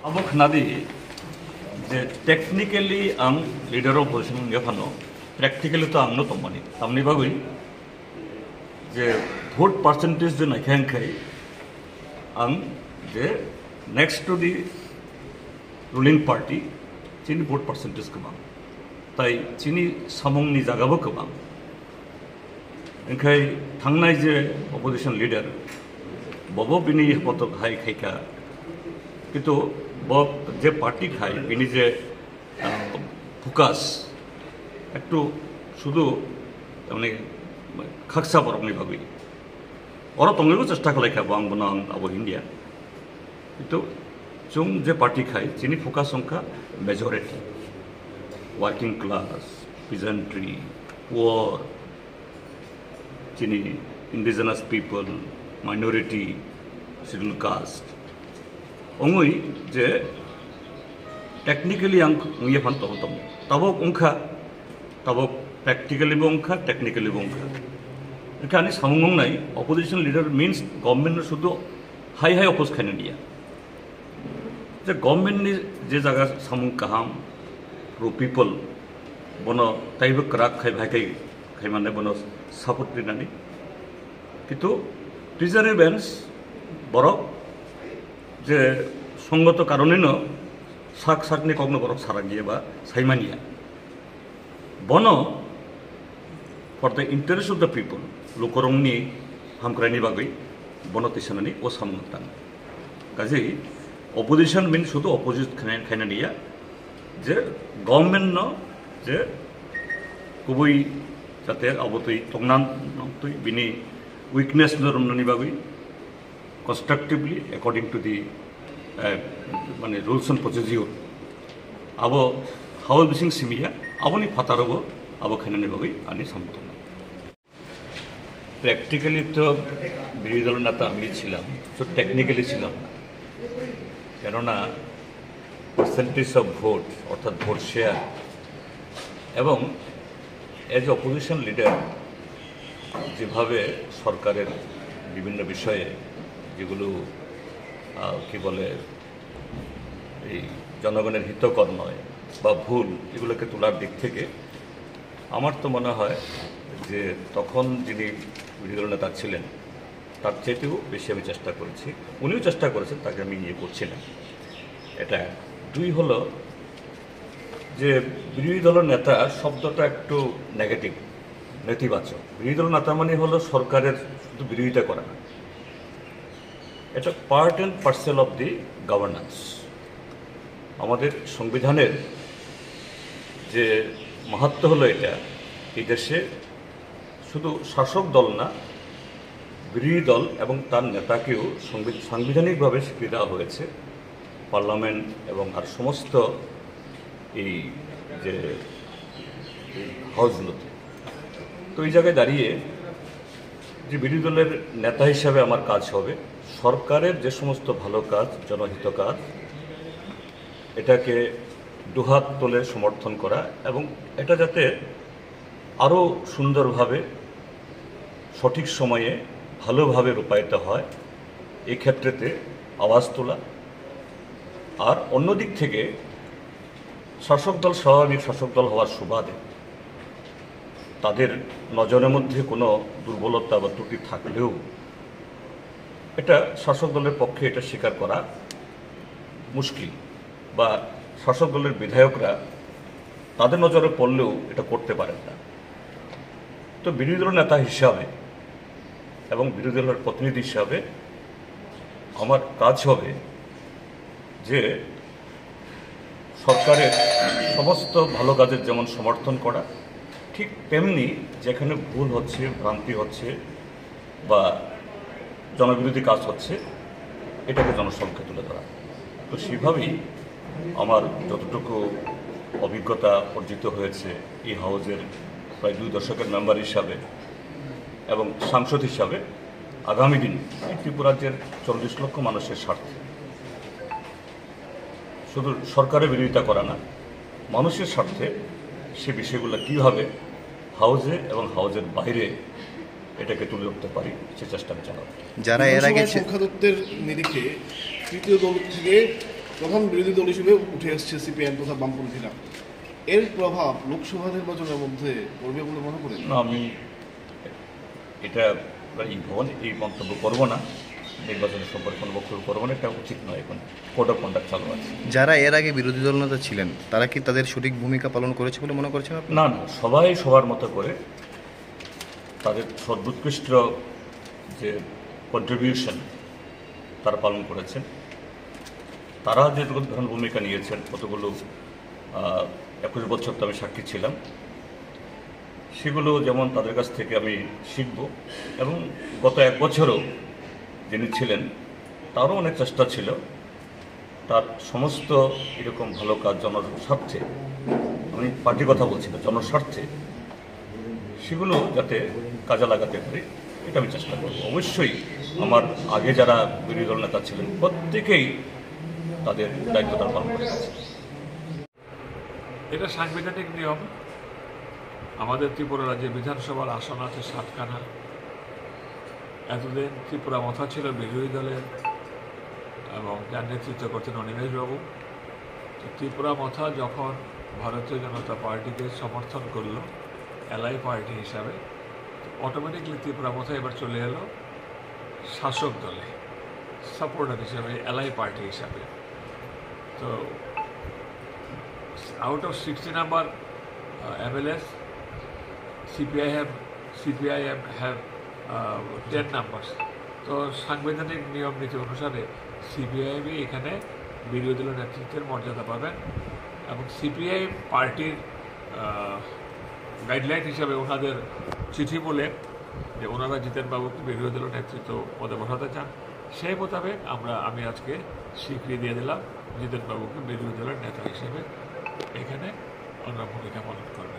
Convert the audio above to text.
Abo khnadi je technically ang leader of opposition ngefano practically to ang no tomani tamni bagui je vote percentage je nakhen khai ang je next to the ruling party chini vote percentage kabang tai chini samong ni jagabo kabang enkai thangnai je opposition leader bobo bini potok hai khaika কিন্তু যে party খায় ইনি যে focus একটু শুধু মানে খাকসা বরংনি ভাবি ওরা তংগেও চেষ্টা খালাই খাবো আং বনাং আবো ইন্ডিয়া কিন্তু जों যে পার্টি খায় চিনি ফোকাস সংখ্যা majority working class peasantry poor চিনি indigenous people minority scheduled caste ongoi je technically ang ngiye phan tom tabok ongkha tabok practically bongkha technically bongkha ekhane samung nai opposition leader means government শুধু high high oppose খাইনা দিয়া যে government ni je jaga samung kaham pro people bono taibo krak khai bhai khai mane bono support dinani কিন্তু treasury balance borok যে সঙ্গত কারণে ন সাক সাকনি কগ্ন বরক সারা গিয়ে বা সাইমানিয়া বন for the interest of the people লোকরংনি হামক্রাইনি বাগৈ বন তিসানানি ও সামনতান কাজেই অপোজিশন মিন শুধু অপোজিট খাইনা নিয়া যে গভর্নমেন্ট ন যে খুবই যাতে অবতই তংনান তুই বিনি উইকনেস নরমনি বাগৈ constructively according to the rules and procedure abo how bising simia aboni patarobo abo khanani bagoi ani samton practically to বিরোধী দল নেতা আমি ছিলাম তো টেকনিক্যালি ছিলাম না কেননা পার্সেন্টেজ অফ ভোট অর্থাৎ ভোট শেয়ার এবং এজ অপোজিশন লিডার যেভাবে সরকারের বিভিন্ন বিষয়ে যেগুলো কি বলে এই জনগণের হিতকর নয় বা ভুল এগুলোকে তোলার দিক থেকে আমার তো মনে হয় যে তখন যিনি বিরোধী দল নেতা ছিলেন তার চেয়েও বেশি আমি চেষ্টা করেছি উনিও চেষ্টা করেছেন তাকে আমি ইয়ে করছি না এটা দুই হলো যে বিরোধী দলের নেতা শব্দটা একটু নেগেটিভ নেতিবাচক বিরোধী দল নেতা মানে হলো সরকারের শুধু বিরোধিতা করা না এটা part and parcel of the governance আমাদের সংবিধানের যে মাহাত্ম্য হলো এটা এই দেশে শুধু শাসক দল না বিরোধী দল এবং তার নেতাকেও সাংবিধানিকভাবে স্বীকৃতি দেওয়া হয়েছে পার্লামেন্ট এবং আর সমস্ত এই যে হাউসগুলোতে তো এই জায়গায় দাঁড়িয়ে যে বিরোধী দলের নেতা হিসাবে আমার কাজ হবে সরকারের যে সমস্ত ভালো কাজ জনহিত কাজ এটাকে দুহাত তোলে সমর্থন করা এবং এটা যাতে আরও সুন্দরভাবে সঠিক সময়ে ভালোভাবে রূপায়িত হয় এই ক্ষেত্রেতে আওয়াজ তোলা আর অন্যদিক থেকে শাসক দল স্বাভাবিক শাসক দল হওয়ার সুবাদে তাদের নজরের মধ্যে কোনো দুর্বলতা বা ত্রুটি থাকলেও এটা শাসক দলের পক্ষে এটা স্বীকার করা মুশকিল বা শাসক দলের বিধায়করা তাদের নজরে পড়লেও এটা করতে পারেন না তো বিরোধী দলের নেতা হিসাবে এবং বিরোধী দলের প্রতিনিধি হিসাবে আমার কাজ হবে যে সরকারের সমস্ত ভালো কাজের যেমন সমর্থন করা ঠিক তেমনি যেখানে ভুল হচ্ছে ভ্রান্তি হচ্ছে বা জনবিরোধী কাজ হচ্ছে এটাকে জনসমক্ষে তুলে ধরা তো সেভাবেই আমার যতটুকু অভিজ্ঞতা অর্জিত হয়েছে এই হাউজের প্রায় 2 দশকের মেম্বার হিসাবে এবং সাংসদ হিসাবে আগামী দিন ত্রিপুরা রাজ্যের 40 লক্ষ মানুষের স্বার্থে শুধু সরকারের বিরোধিতা করা না মানুষের স্বার্থে সে বিষয়গুলো কীভাবে হাউজে এবং হাউজের বাইরে এটাকে তুলে ধরতে পারি সে চেষ্টা চালাবো। যারা এর আগে সংখ্যাতত্ত্বের নিরিখে তৃতীয় দল থেকে প্রধান বিরোধী দল হিসেবে উঠে আসছে সিপিআইএম তথা বামপন্থীরা, এর প্রভাব লোকসভা নির্বাচনের মধ্যে পড়বে বলে মনে করেন? না, আমি এটা এই মন্তব্য করবো না, নির্বাচনের সম্পর্কে কোনো বক্তব্য করবো না, এটা উচিত নয়। এখন কোড অফ কন্ডাক্ট চালু আছে। যারা এর আগে বিরোধী দল নেতা ছিলেন তারা কি তাদের সঠিক ভূমিকা পালন করেছে বলে মনে করছেন আপনি? না, সবাই সবার মতো করে তাদের সর্বোৎকৃষ্ট যে কন্ট্রিবিউশন তারা পালন করেছেন। তারা যেটুকু ধরনের ভূমিকা নিয়েছেন, কতগুলো 21 বছর তো আমি সাক্ষী ছিলাম, সেগুলো যেমন তাদের কাছ থেকে আমি শিখব, এবং গত 1 বছরও যিনি ছিলেন তারও অনেক চেষ্টা ছিল তার সমস্ত এরকম ভালো কাজ জনস্বার্থে, আমি পার্টির কথা বলছি না, জনস্বার্থে সেগুলো যাতে কাজে লাগাতে পারি, এটা আমি চেষ্টা করব। অবশ্যই আমার আগে যারা বিরোধী দল নেতা ছিলেন প্রত্যেকেই তাদের দায়িত্ব তারা পালন করে গেছে। এটা সাংবিধানিক নিয়ম। আমাদের ত্রিপুরা রাজ্যে বিধানসভার আসন আছে 7খানা। এতদিন ত্রিপুরা মাথা ছিল বিরোধী দলের, এবং যার নেতৃত্ব করতেন অনিমেষবাবু। তো ত্রিপুরা মাথা যখন ভারতীয় জনতা পার্টিকে সমর্থন করলো এলআই পার্টি হিসাবে, অটোমেটিকলি ত্রিপুরা মাথা এবার চলে এলো শাসক দলে সাপোর্টার হিসাবে, এলআই পার্টি হিসাবে। তো out of 60 number MLS, CPIM have 10 numbers. তো সাংবিধানিক নিয়ম নীতি অনুসারে সিপিআইএম এখানে বিরোধী দলের নেতৃত্বের মর্যাদা পাবেন, এবং সিপিআইএম পার্টির গাইডলাইন হিসাবে ওনাদের চিঠি বলে যে ওনারা জিতেন বাবুকে বিরোধী দলের নেতৃত্ব পদে বসাতে চান, সেই মোতাবেক আমি আজকে স্বীকৃতি দিয়ে দিলাম জিতেন বাবুকে বিরোধী দলের নেতা হিসেবে এখানে ওনারা ভূমিকা পালন করবে।